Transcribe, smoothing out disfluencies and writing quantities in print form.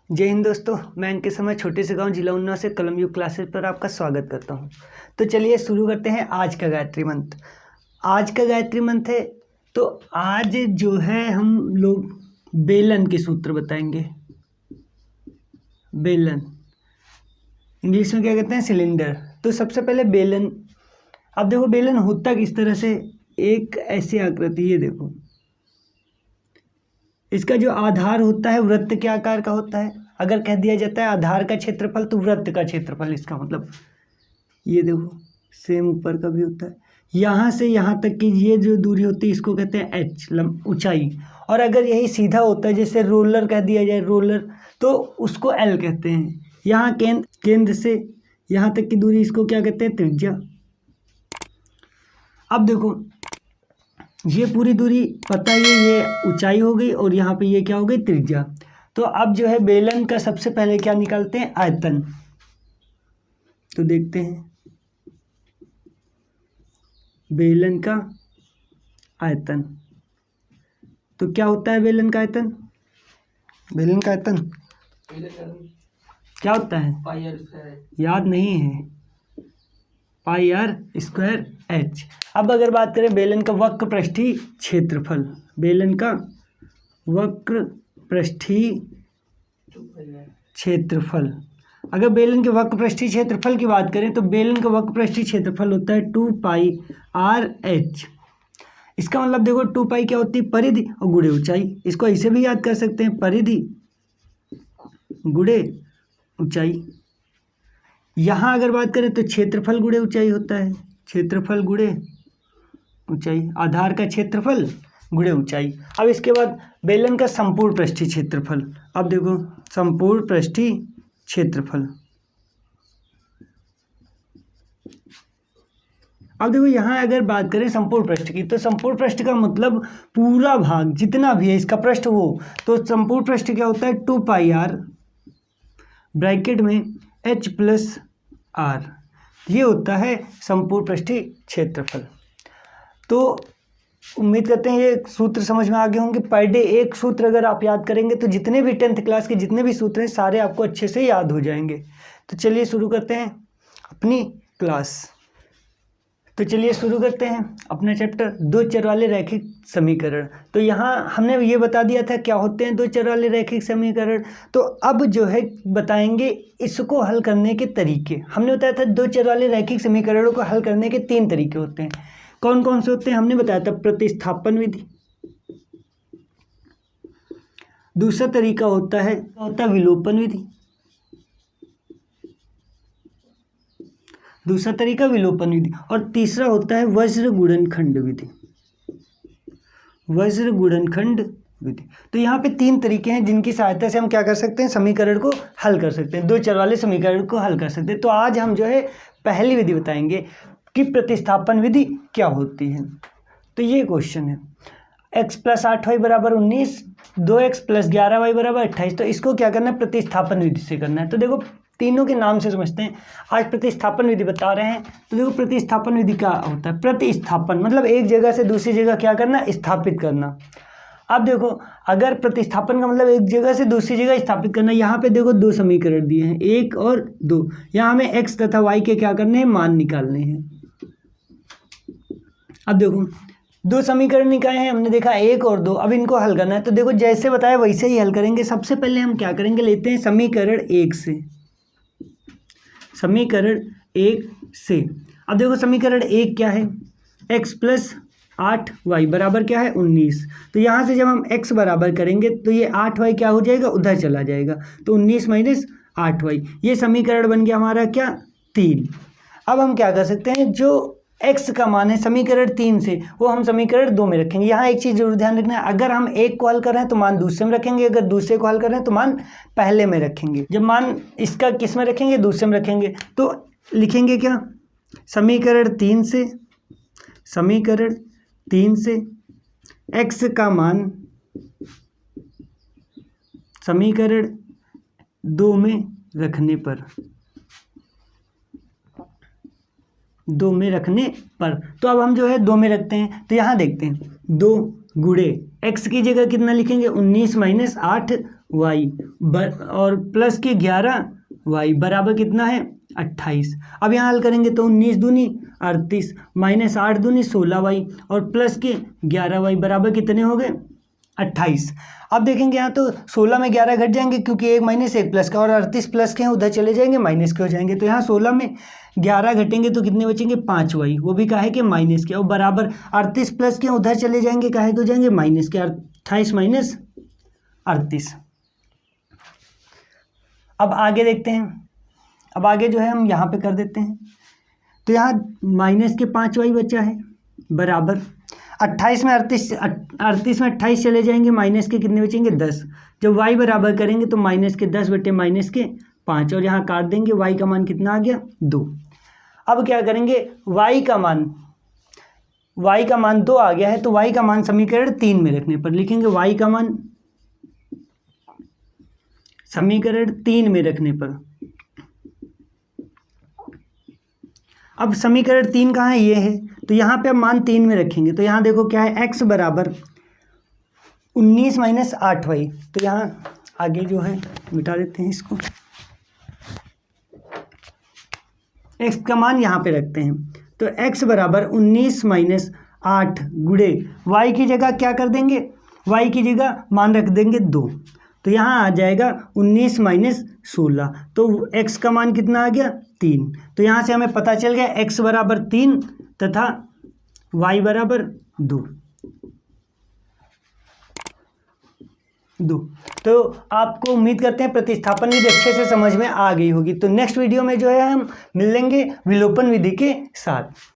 जय हिंद दोस्तों, मैं अंकित समय छोटे से गांव जिला उन्नाव से कलम युग क्लासेस पर आपका स्वागत करता हूं। तो चलिए शुरू करते हैं आज का गायत्री मंत्र। आज का गायत्री मंत्र है, तो आज जो है हम लोग बेलन के सूत्र बताएंगे। बेलन इंग्लिश में क्या कहते हैं? सिलेंडर। तो सबसे पहले बेलन, अब देखो बेलन होता किस तरह से, एक ऐसी आकृति, ये देखो इसका जो आधार होता है वृत्त के आकार का होता है। अगर कह दिया जाता है आधार का क्षेत्रफल तो वृत्त का क्षेत्रफल, इसका मतलब ये देखो सेम ऊपर का भी होता है। यहाँ से यहाँ तक की ये जो दूरी होती है इसको कहते हैं एच, ऊंचाई। और अगर यही सीधा होता है, जैसे रोलर कह दिया जाए रोलर, तो उसको एल कहते हैं। यहाँ केंद्र से यहाँ तक की दूरी, इसको क्या कहते हैं? त्रिज्या। अब देखो ये पूरी दूरी पता है, ये ऊंचाई हो गई और यहाँ पे ये क्या हो गई? त्रिज्या। तो अब जो है बेलन का सबसे पहले क्या निकालते हैं? आयतन। तो देखते हैं बेलन का आयतन। तो क्या होता है बेलन का आयतन? बेलन का आयतन क्या होता है? याद नहीं है, पाई आर स्क्वायर एच। अब अगर बात करें बेलन का वक्र पृष्ठीय क्षेत्रफल, बेलन का वक्र पृष्ठीय क्षेत्रफल, अगर बेलन के वक्र पृष्ठीय क्षेत्रफल की बात करें तो बेलन का वक्र पृष्ठीय क्षेत्रफल होता है 2 पाई आर एच। इसका मतलब देखो 2 पाई क्या होती है? परिधि और गुणे ऊंचाई। इसको ऐसे भी याद कर सकते हैं, परिधि गुणे ऊंचाई। यहाँ अगर बात करें तो क्षेत्रफल गुणे ऊंचाई होता है, क्षेत्रफल गुणे ऊंचाई, आधार का क्षेत्रफल गुणे ऊंचाई। अब इसके बाद बेलन का संपूर्ण पृष्ठीय क्षेत्रफल। अब देखो संपूर्ण पृष्ठीय क्षेत्रफल, अब देखो यहाँ अगर बात करें संपूर्ण पृष्ठ की, तो संपूर्ण पृष्ठ का मतलब पूरा भाग जितना भी है इसका पृष्ठ वो, तो संपूर्ण पृष्ठ क्या होता है? 2 पाई आर ब्रैकेट में एच प्लस आर, ये होता है संपूर्ण पृष्ठीय क्षेत्रफल। तो उम्मीद करते हैं ये सूत्र समझ में आ गए होंगे। पर डे एक सूत्र अगर आप याद करेंगे तो जितने भी 10th क्लास के जितने भी सूत्र हैं सारे आपको अच्छे से याद हो जाएंगे। तो चलिए शुरू करते हैं अपनी क्लास। तो चलिए शुरू करते हैं अपना चैप्टर, दो चर वाले रैखिक समीकरण। तो यहाँ हमने ये बता दिया था क्या होते हैं दो चर वाले रैखिक समीकरण। तो अब जो है बताएंगे इसको हल करने के तरीके। हमने बताया था दो चर वाले रैखिक समीकरणों को हल करने के 3 तरीके होते हैं। कौन कौन से होते हैं? हमने बताया था प्रतिस्थापन विधि, दूसरा तरीका होता है विलोपन विधि, दूसरा तरीका विलोपन विधि, और तीसरा होता है वज्र गुणनखंड विधि, वज्र गुणनखंड विधि। तो यहाँ पे 3 तरीके हैं जिनकी सहायता से हम क्या कर सकते हैं? समीकरण को हल कर सकते हैं, दो चर वाले समीकरण को हल कर सकते हैं। तो आज हम जो है पहली विधि बताएंगे कि प्रतिस्थापन विधि क्या होती है। तो ये क्वेश्चन है, x + 8y = 19, 2x + 11y = 28। तो इसको क्या करना है? प्रतिस्थापन विधि से करना है। तो देखो तीनों के नाम से समझते हैं, आज प्रतिस्थापन विधि बता रहे हैं। तो देखो प्रतिस्थापन विधि क्या होता है? प्रतिस्थापन मतलब एक जगह से दूसरी जगह क्या करना? स्थापित करना। अब देखो अगर प्रतिस्थापन का मतलब एक जगह से दूसरी जगह स्थापित करना, यहाँ पे देखो 2 समीकरण दिए हैं, 1 और 2। यहाँ हमें x तथा y के क्या करने हैं? मान निकालने हैं। अब देखो 2 समीकरण निकाले हैं, हमने देखा 1 और 2। अब इनको हल करना है। तो देखो जैसे बताया वैसे ही हल करेंगे। सबसे पहले हम क्या करेंगे? लेते हैं समीकरण 1 से, समीकरण 1 से। अब देखो समीकरण 1 क्या है? x + 8y बराबर क्या है? 19। तो यहाँ से जब हम x बराबर करेंगे तो ये 8y क्या हो जाएगा? उधर चला जाएगा। तो 19 - 8y, ये समीकरण बन गया हमारा क्या? 3। अब हम क्या कर सकते हैं? जो x का मान है समीकरण 3 से, वो हम समीकरण 2 में रखेंगे। यहाँ एक चीज़ जरूर ध्यान रखना है, अगर हम एक को हल कर रहे हैं तो मान दूसरे में रखेंगे, अगर दूसरे को हल कर रहे हैं तो मान पहले में रखेंगे। जब मान इसका किस में रखेंगे? दूसरे में रखेंगे। तो लिखेंगे क्या? समीकरण 3 से, समीकरण 3 से x का मान समीकरण 2 में रखने पर, 2 में रखने पर। तो अब हम जो है 2 में रखते हैं। तो यहाँ देखते हैं 2 गुणे x की जगह कितना लिखेंगे? 19 - 8 वाई और प्लस के 11 वाई बराबर कितना है 28। अब यहाँ हल करेंगे तो 19 दूनी 38 माइनस 8 दूनी 16 वाई और प्लस के 11 वाई बराबर कितने हो गए 28। अब देखेंगे यहाँ तो 16 में 11 घट जाएंगे क्योंकि एक माइनस एक प्लस का और 38 प्लस के हैं उधर चले जाएंगे माइनस के हो जाएंगे। तो यहाँ 16 में 11 घटेंगे तो कितने बचेंगे 5 वाई, वो भी काहे के माइनस के, और बराबर 38 प्लस के उधर चले जाएंगे काहे के हो जाएंगे माइनस के, 28 माइनस 38। अब आगे देखते हैं। अब आगे जो है हम यहाँ पे कर देते हैं। तो यहाँ माइनस के 5 वाई बचा है बराबर 28 में 38 में 28 चले जाएंगे माइनस के कितने बचेंगे 10। जब y बराबर करेंगे तो माइनस के 10 बटे माइनस के 5 और यहाँ काट देंगे, y का मान कितना आ गया 2। अब क्या करेंगे y का मान 2 आ गया है तो y का मान समीकरण 3 में रखने पर लिखेंगे y का मान समीकरण 3 में रखने पर। अब समीकरण 3 कहाँ है, ये है, तो यहाँ पे अब मान 3 में रखेंगे तो यहाँ देखो क्या है x बराबर 19 माइनस 8 वाई। तो यहाँ आगे जो है मिटा देते हैं इसको, x का मान यहाँ पे रखते हैं तो x बराबर 19 माइनस 8 गुणे y की जगह क्या कर देंगे, y की जगह मान रख देंगे 2। तो यहाँ आ जाएगा 19 माइनस 16, तो x का मान कितना आ गया 3। तो यहाँ से हमें पता चल गया x बराबर 3 तथा y बराबर 2। तो आपको उम्मीद करते हैं प्रतिस्थापन विधि अच्छे से समझ में आ गई होगी। तो नेक्स्ट वीडियो में जो है हम मिलेंगे विलोपन विधि के साथ।